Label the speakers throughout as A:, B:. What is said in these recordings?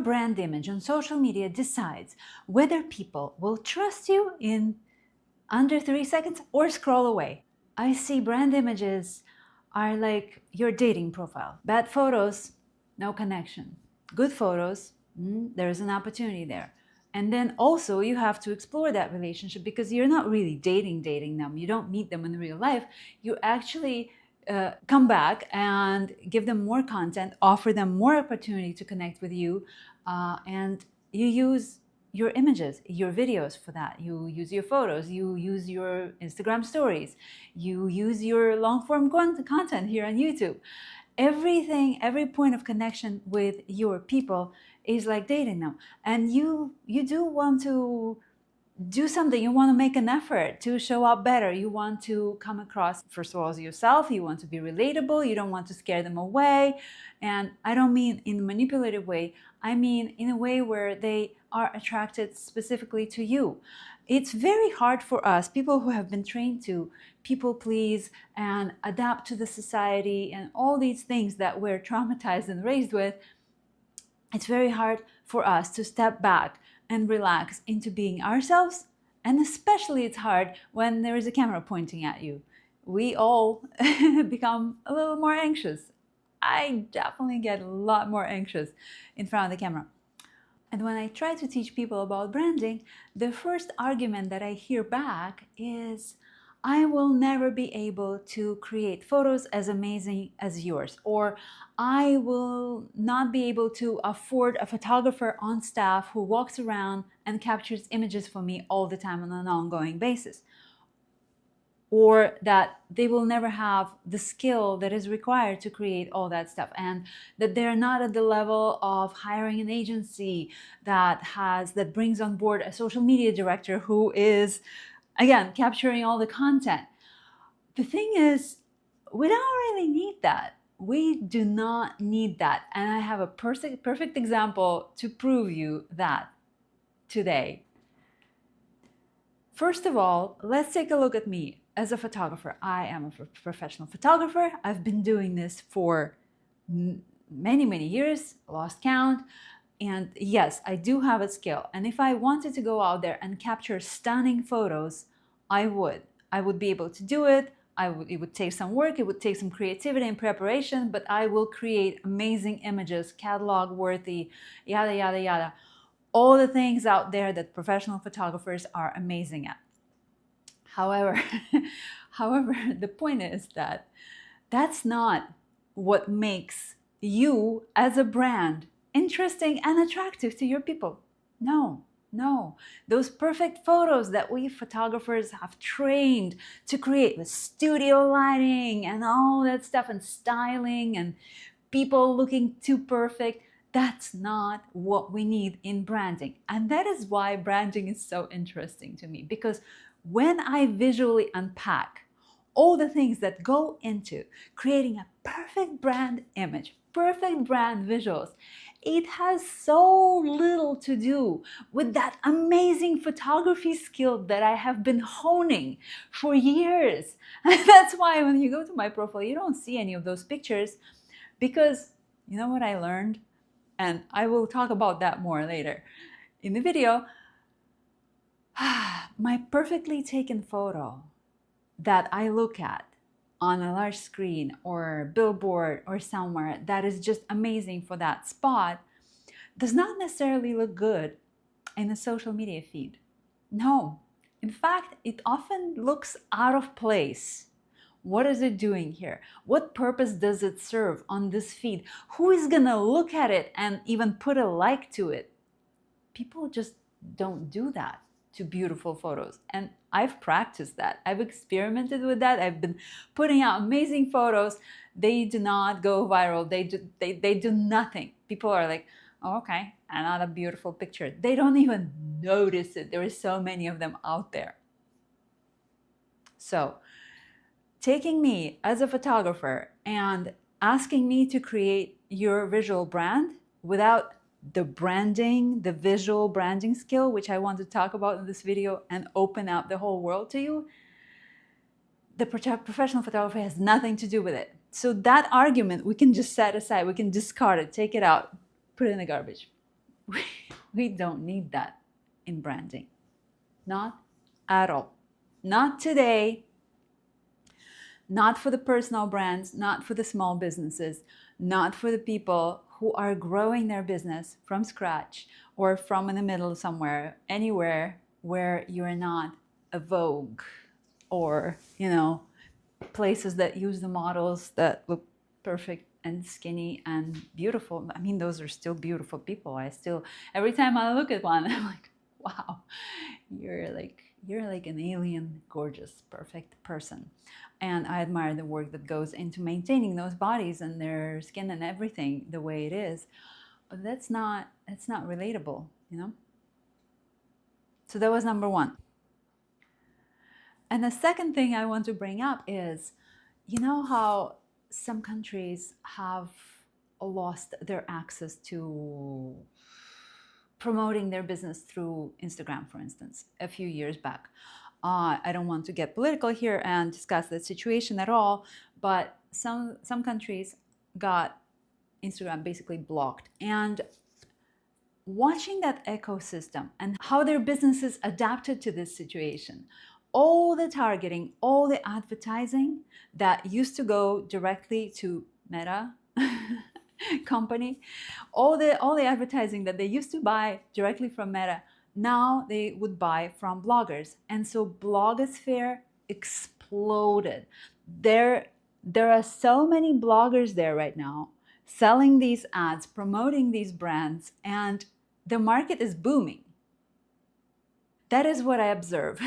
A: brand image on social media decides whether people will trust you in under 3 seconds or scroll away. I see brand images are like your dating profile. Bad photos, no connection. Good photos, there's an opportunity there. And then also you have to explore that relationship, because you're not really dating them. You don't meet them in real life. You actually come back and give them more content, offer them more opportunity to connect with you, and you use your images, your videos for that. You use your photos, you use your Instagram stories, you use your long form content here on YouTube. Everything, every point of connection with your people is like dating them. And you do want to do something. You want to make an effort to show up better. You want to come across, first of all, as yourself. You want to be relatable. You don't want to scare them away. And I don't mean in a manipulative way. I mean in a way where they are attracted specifically to you. It's very hard for us, people who have been trained to people please and adapt to the society and all these things that we're traumatized and raised with. It's very hard for us to step back and relax into being ourselves. And especially it's hard when there is a camera pointing at you. We all become a little more anxious. I definitely get a lot more anxious in front of the camera. And when I try to teach people about branding, the first argument that I hear back is, I will never be able to create photos as amazing as yours, or I will not be able to afford a photographer on staff who walks around and captures images for me all the time on an ongoing basis, or that they will never have the skill that is required to create all that stuff, and that they're not at the level of hiring an agency that brings on board a social media director who is, again, capturing all the content. The thing is, we don't really need that. We do not need that. And I have a perfect example to prove you that today. First of all, let's take a look at me as a photographer. I am a professional photographer. I've been doing this for many years, lost count. And yes, I do have a skill. And if I wanted to go out there and capture stunning photos, I would be able to do it. It would take some work, it would take some creativity and preparation, but I will create amazing images, catalog worthy, yada, yada, yada. All the things out there that professional photographers are amazing at. However, the point is that that's not what makes you as a brand interesting and attractive to your people. No, those perfect photos that we photographers have trained to create with studio lighting and all that stuff and styling and people looking too perfect, that's not what we need in branding. And that is why branding is so interesting to me, because when I visually unpack all the things that go into creating a perfect brand image, perfect brand visuals, it has so little to do with that amazing photography skill that I have been honing for years. And that's why when you go to my profile, you don't see any of those pictures, because you know what I learned? And I will talk about that more later in the video. My perfectly taken photo that I look at on a large screen or billboard or somewhere that is just amazing for that spot does not necessarily look good in a social media feed. No, in fact, it often looks out of place. What is it doing here? What purpose does it serve on this feed? Who is gonna look at it and even put a like to it? People just don't do that to beautiful photos. And I've practiced that. I've experimented with that. I've been putting out amazing photos. They do not go viral. They do nothing. People are like, oh, okay, another beautiful picture. They don't even notice it. There are so many of them out there. So taking me as a photographer and asking me to create your visual brand without the branding, the visual branding skill, which I want to talk about in this video and open up the whole world to you, the professional photography has nothing to do with it. So that argument, we can just set aside, we can discard it, take it out, put it in the garbage. We don't need that in branding. Not at all. Not today. Not for the personal brands, not for the small businesses, not for the people who are growing their business from scratch or from in the middle somewhere, anywhere where you're not a Vogue or, places that use the models that look perfect and skinny and beautiful. I mean, those are still beautiful people. Every time I look at one, I'm like, wow, you're like an alien, gorgeous, perfect person. And I admire the work that goes into maintaining those bodies and their skin and everything the way it is. But that's not relatable, So that was number one. And the second thing I want to bring up is, how some countries have lost their access to promoting their business through Instagram, for instance, a few years back. I don't want to get political here and discuss that situation at all, but some countries got Instagram basically blocked. And watching that ecosystem and how their businesses adapted to this situation, all the targeting, all the advertising that used to go directly to Meta company, all the advertising that they used to buy directly from Meta, now they would buy from bloggers. And so blogosphere exploded. There are so many bloggers there right now selling these ads, promoting these brands, and the market is booming. That is what I observe.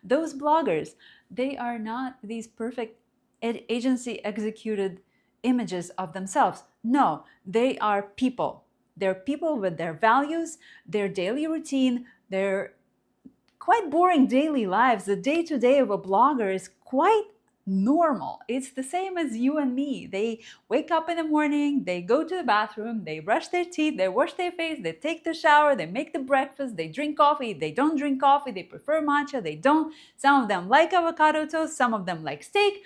A: Those bloggers, they are not these perfect agency executed images of themselves. No, they are people. They're people with their values, their daily routine, their quite boring daily lives. The day-to-day of a blogger is quite normal. It's the same as you and me. They wake up in the morning, they go to the bathroom, they brush their teeth, they wash their face, they take the shower, they make the breakfast, they drink coffee, they don't drink coffee, they prefer matcha, they don't. Some of them like avocado toast, some of them like steak.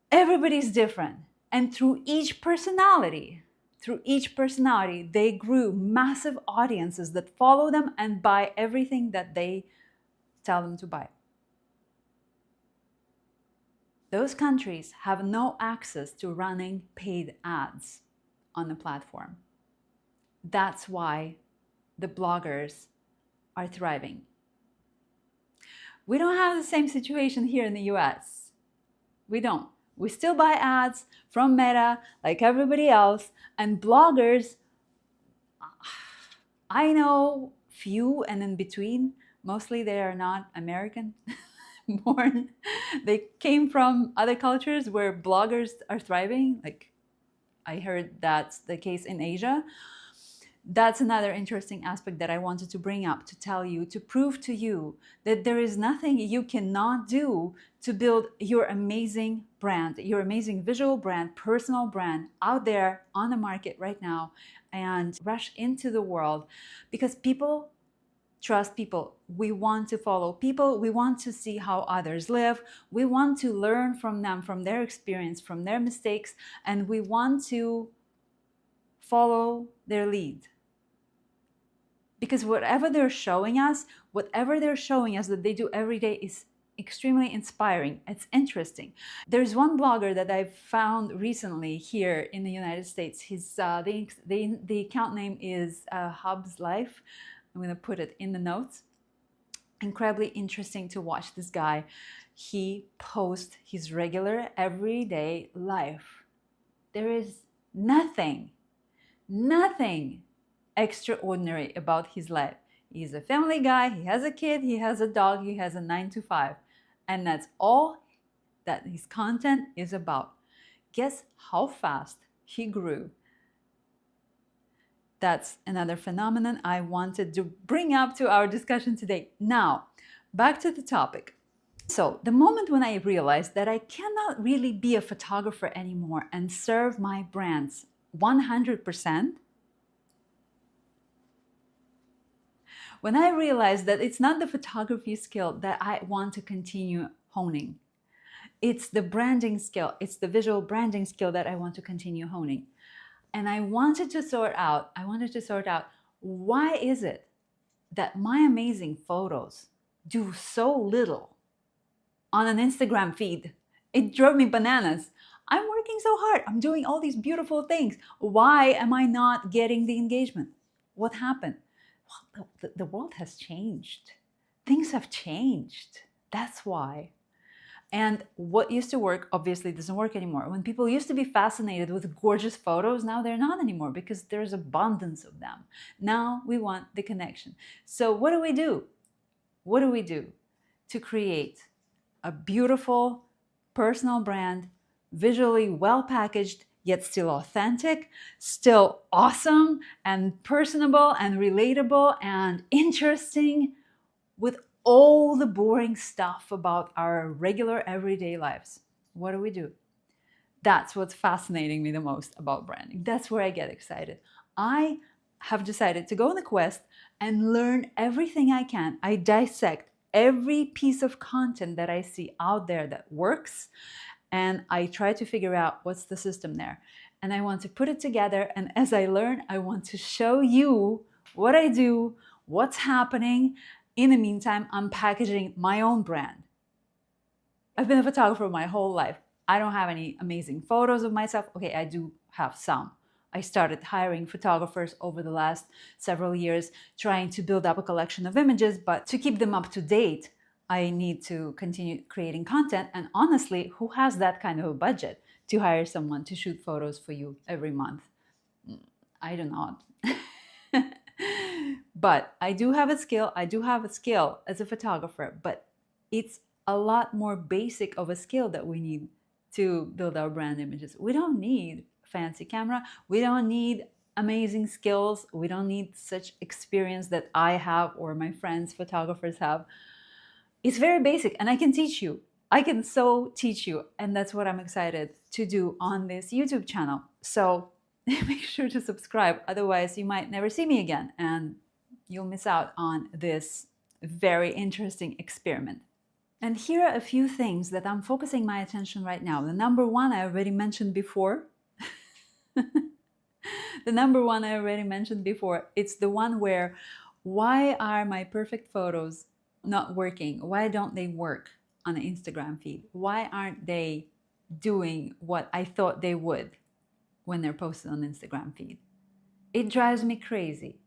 A: Everybody's different. And through each personality, they grew massive audiences that follow them and buy everything that they tell them to buy. Those countries have no access to running paid ads on the platform. That's why the bloggers are thriving. We don't have the same situation here in the US. We don't. We still buy ads from Meta like everybody else, and bloggers, I know few and in between, mostly they are not American born. They came from other cultures where bloggers are thriving. Like I heard that's the case in Asia. That's another interesting aspect that I wanted to bring up to tell you, to prove to you that there is nothing you cannot do to build your amazing brand, your amazing visual brand, personal brand out there on the market right now, and rush into the world, because people trust people. We want to follow people. We want to see how others live. We want to learn from them, from their experience, from their mistakes, and we want to follow their lead. Because whatever they're showing us that they do every day is extremely inspiring. It's interesting. There's one blogger that I've found recently here in the United States. His the account name is Hub's Life. I'm going to put it in the notes. Incredibly interesting to watch this guy. He posts his regular everyday life. There is nothing extraordinary about his life. He's a family guy, he has a kid, he has a dog, he has a 9-to-5. And that's all that his content is about. Guess how fast he grew? That's another phenomenon I wanted to bring up to our discussion today. Now, back to the topic. So, the moment when I realized that I cannot really be a photographer anymore and serve my brands 100%, when I realized that it's not the photography skill that I want to continue honing, it's the branding skill, it's the visual branding skill that I want to continue honing, And I wanted to sort out why is it that my amazing photos do so little on an Instagram feed. It drove me bananas. I'm working so hard. I'm doing all these beautiful things. Why am I not getting the engagement? What happened? Well, the world has changed. Things have changed. That's why. And what used to work obviously doesn't work anymore. When people used to be fascinated with gorgeous photos, now they're not anymore because there's abundance of them. Now we want the connection. So what do we do? What do we do to create a beautiful personal brand, visually well packaged, yet still authentic, still awesome and personable and relatable and interesting, with all the boring stuff about our regular everyday lives? What do we do? That's what's fascinating me the most about branding. That's where I get excited. I have decided to go on a quest and learn everything I can. I dissect every piece of content that I see out there that works, and I try to figure out what's the system there. And I want to put it together, and as I learn, I want to show you what I do, what's happening. In the meantime, I'm packaging my own brand. I've been a photographer my whole life. I don't have any amazing photos of myself. Okay, I do have some. I started hiring photographers over the last several years, trying to build up a collection of images, but to keep them up to date, I need to continue creating content. And honestly, who has that kind of a budget to hire someone to shoot photos for you every month? I do not. But I do have a skill. I do have a skill as a photographer, but it's a lot more basic of a skill that we need to build our brand images. We don't need fancy camera. We don't need amazing skills. We don't need such experience that I have or my friends photographers have. It's very basic, and I can teach you. I can so teach you, and that's what I'm excited to do on this YouTube channel. So make sure to subscribe, otherwise you might never see me again and you'll miss out on this very interesting experiment. And here are a few things that I'm focusing my attention right now. The number one I already mentioned before. The number one I already mentioned before. It's the one where, why are my perfect photos not working? Why don't they work on the Instagram feed? Why aren't they doing what I thought they would when they're posted on the Instagram feed? It drives me crazy.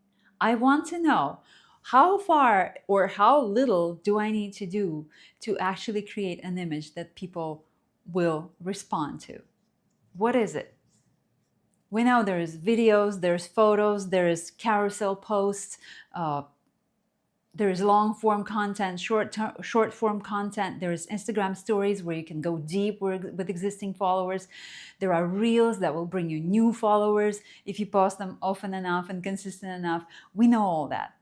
A: I want to know, how far or how little do I need to do to actually create an image that people will respond to? What is it? We know there's videos, there's photos, there's carousel posts, there's long form content, short form content. There's Instagram stories where you can go deep with existing followers. There are reels that will bring you new followers if you post them often enough and consistent enough. We know all that.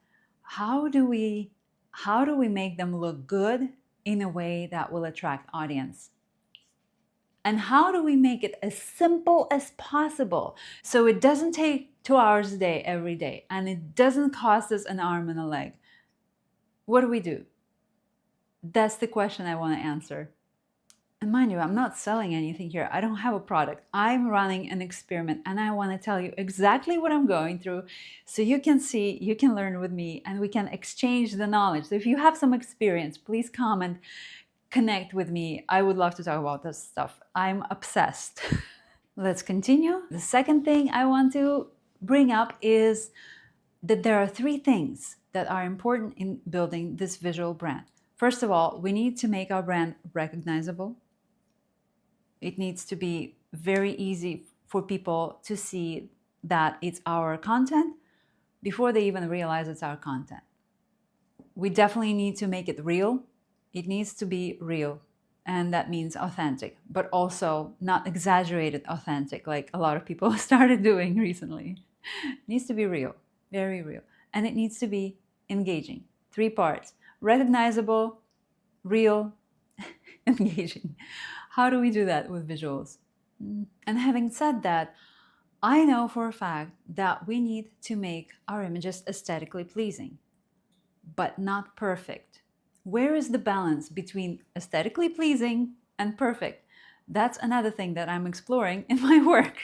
A: How do we make them look good in a way that will attract audience? And how do we make it as simple as possible so it doesn't take 2 hours a day every day and it doesn't cost us an arm and a leg? What do we do? That's the question I want to answer. And mind you, I'm not selling anything here. I don't have a product. I'm running an experiment, and I want to tell you exactly what I'm going through so you can see, you can learn with me, and we can exchange the knowledge. So if you have some experience, please comment, connect with me. I would love to talk about this stuff. I'm obsessed. Let's continue. The second thing I want to bring up is that there are 3 things that are important in building this visual brand. First of all, we need to make our brand recognizable. It needs to be very easy for people to see that it's our content before they even realize it's our content. We definitely need to make it real. It needs to be real, and that means authentic, but also not exaggerated authentic like a lot of people started doing recently. It needs to be real, very real. And it needs to be engaging. 3 parts: recognizable, real, engaging. How do we do that with visuals? And having said that, I know for a fact that we need to make our images aesthetically pleasing, but not perfect. Where is the balance between aesthetically pleasing and perfect? That's another thing that I'm exploring in my work.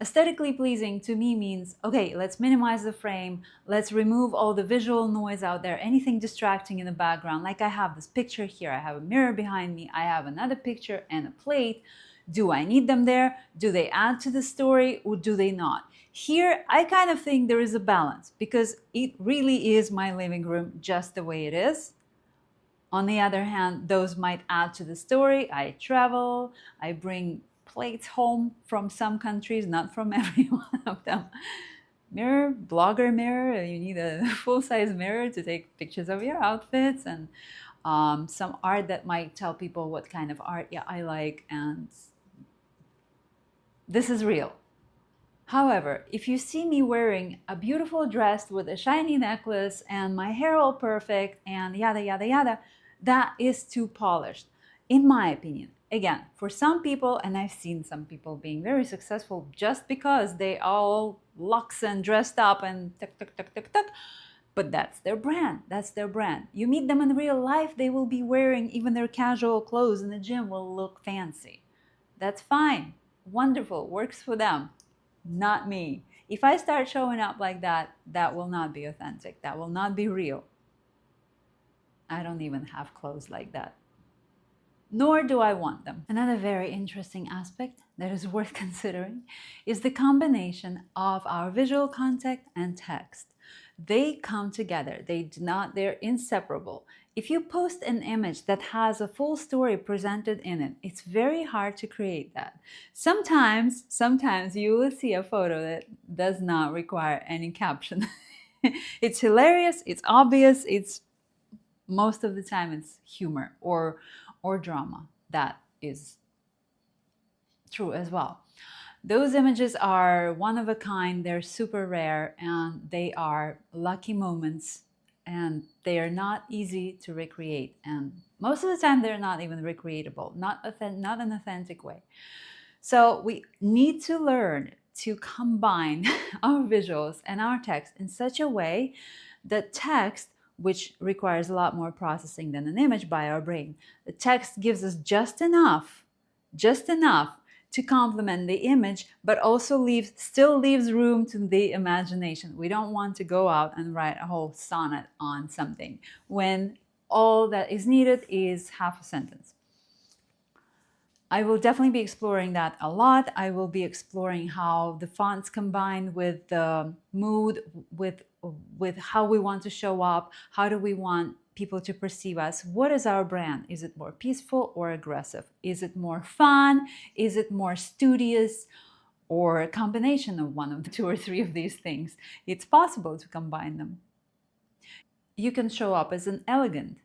A: Aesthetically pleasing to me means, okay, let's minimize the frame, let's remove all the visual noise out there, anything distracting in the background. Like I have this picture here, I have a mirror behind me, I have another picture and a plate. Do I need them there? Do they add to the story or do they not? Here, I kind of think there is a balance because it really is my living room just the way it is. On the other hand, those might add to the story. I travel, I bring plates home from some countries, not from every one of them. Mirror, blogger mirror, you need a full-size mirror to take pictures of your outfits, and some art that might tell people what kind of art I like, and this is real. However, if you see me wearing a beautiful dress with a shiny necklace and my hair all perfect and yada yada yada, that is too polished, in my opinion. Again, for some people, and I've seen some people being very successful just because they all luxe and dressed up and tuck, tuck, tuck, tuck, tuck. But that's their brand. That's their brand. You meet them in real life, they will be wearing even their casual clothes in the gym will look fancy. That's fine. Wonderful. Works for them. Not me. If I start showing up like that, that will not be authentic. That will not be real. I don't even have clothes like that. Nor do I want them. Another very interesting aspect that is worth considering is the combination of our visual content and text. They come together. They're inseparable. If you post an image that has a full story presented in it, it's very hard to create that. Sometimes you will see a photo that does not require any caption. It's hilarious, it's obvious, most of the time it's humor or drama. That is true as well. Those images are one of a kind, they're super rare, and they are lucky moments, and they are not easy to recreate. And most of the time, they're not even recreatable, not an authentic way. So we need to learn to combine our visuals and our text in such a way that text, which requires a lot more processing than an image by our brain, the text gives us just enough to complement the image, but also still leaves room to the imagination. We don't want to go out and write a whole sonnet on something when all that is needed is half a sentence. I will definitely be exploring that a lot. I will be exploring how the fonts combine with the mood, with how we want to show up, how do we want people to perceive us. What is our brand? Is it more peaceful or aggressive? Is it more fun? Is it more studious? Or a combination of one of the two or three of these things? It's possible to combine them. You can show up as an elegant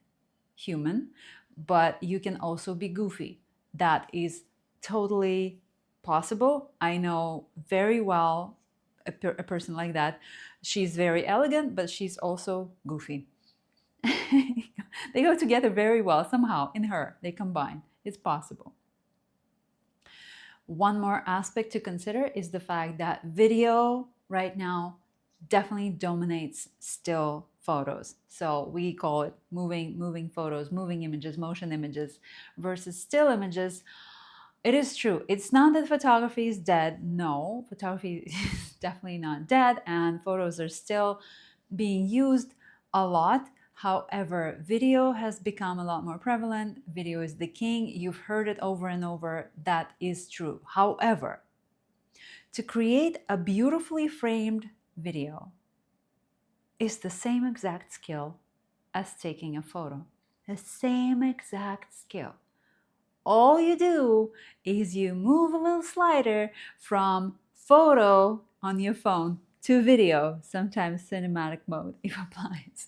A: human, but you can also be goofy. That is totally possible. I know very well a person like that. She's very elegant, but she's also goofy. They go together very well somehow. In her, they combine. It's possible. One more aspect to consider is the fact that video right now definitely dominates still photos. So we call it moving photos, moving images, motion images versus still images. It is true. It's not that photography is dead. No, photography is definitely not dead, and photos are still being used a lot. However, video has become a lot more prevalent. Video is the king. You've heard it over and over. That is true. However, to create a beautifully framed video is the same exact skill as taking a photo. The same exact skill. All you do is you move a little slider from photo on your phone to video, sometimes cinematic mode if applies.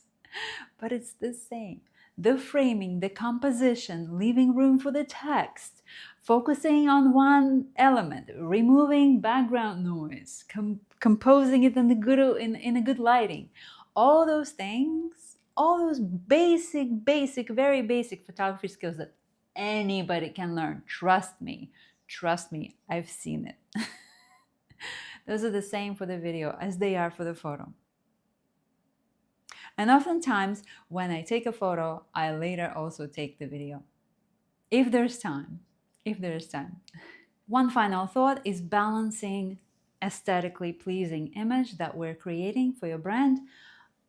A: But it's the same. The framing, the composition, leaving room for the text, focusing on one element, removing background noise, composing it in a good lighting. All those things, all those basic, very basic photography skills that anybody can learn. Trust me, I've seen it. Those are the same for the video as they are for the photo. And oftentimes, when I take a photo, I later also take the video. If there's time. One final thought is balancing aesthetically pleasing image that we're creating for your brand,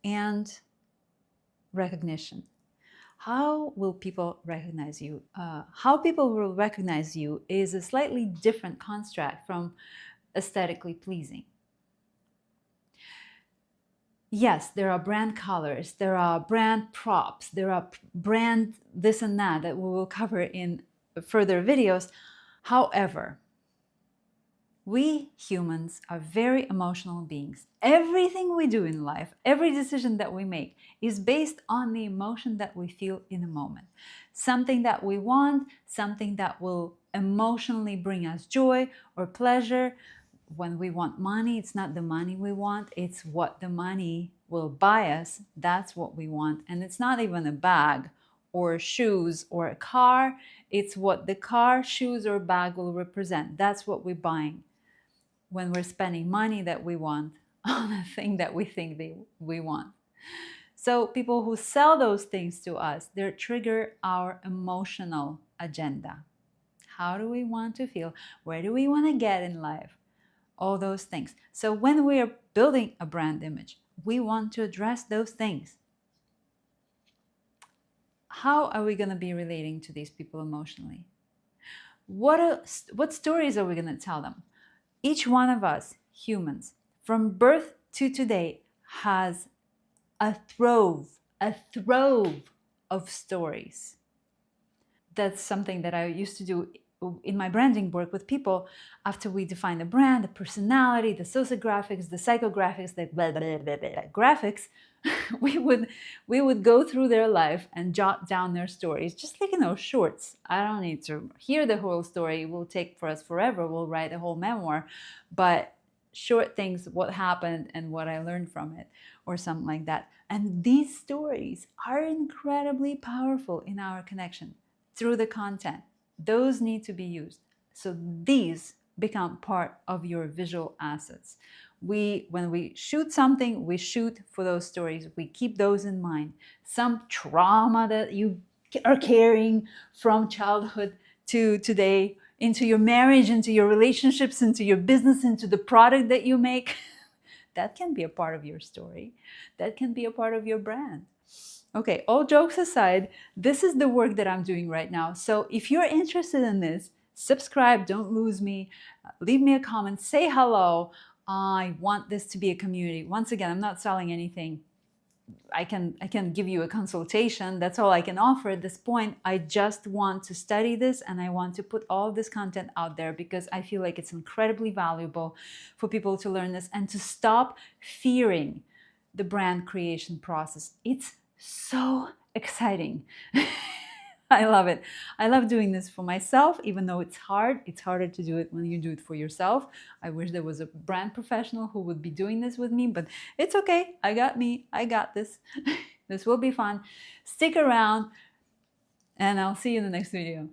A: and recognition. How will people recognize you? How people will recognize you is a slightly different construct from aesthetically pleasing. Yes, there are brand colors, there are brand props, there are brand this and that we will cover in further videos. However, we humans are very emotional beings. Everything we do in life, every decision that we make is based on the emotion that we feel in a moment. Something that we want, something that will emotionally bring us joy or pleasure. When we want money, it's not the money we want, it's what the money will buy us. That's what we want. And it's not even a bag or shoes or a car. It's what the car, shoes, or bag will represent. That's what we're buying when we're spending money that we want on a thing that we think we want. So people who sell those things to us, they trigger our emotional agenda. How do we want to feel? Where do we want to get in life? All those things. So when we are building a brand image, we want to address those things. How are we going to be relating to these people emotionally? What stories are we going to tell them? Each one of us, humans, from birth to today, has a trove of stories. That's something that I used to do in my branding work with people. After we define the brand, the personality, the sociographics, the psychographics, the blah, blah, blah, blah, blah, graphics, we would go through their life and jot down their stories, just like shorts. I don't need to hear the whole story. It will take for us forever. We'll write a whole memoir, but short things, what happened and what I learned from it, or something like that. And these stories are incredibly powerful in our connection through the content. Those need to be used. So these become part of your visual assets. When we shoot something, we shoot for those stories. We keep those in mind. Some trauma that you are carrying from childhood to today, into your marriage, into your relationships, into your business, into the product that you make, that can be a part of your story. That can be a part of your brand. Okay, all jokes aside, this is the work that I'm doing right now. So if you're interested in this, subscribe, don't lose me, leave me a comment, say hello. I want this to be a community. Once again, I'm not selling anything. I can give you a consultation. That's all I can offer at this point. I just want to study this, and I want to put all this content out there because I feel like it's incredibly valuable for people to learn this and to stop fearing the brand creation process. It's so exciting. I love it. I love doing this for myself, even though it's hard. It's harder to do it when you do it for yourself. I wish there was a brand professional who would be doing this with me, but it's okay. I got me. I got this. This will be fun. Stick around, and I'll see you in the next video.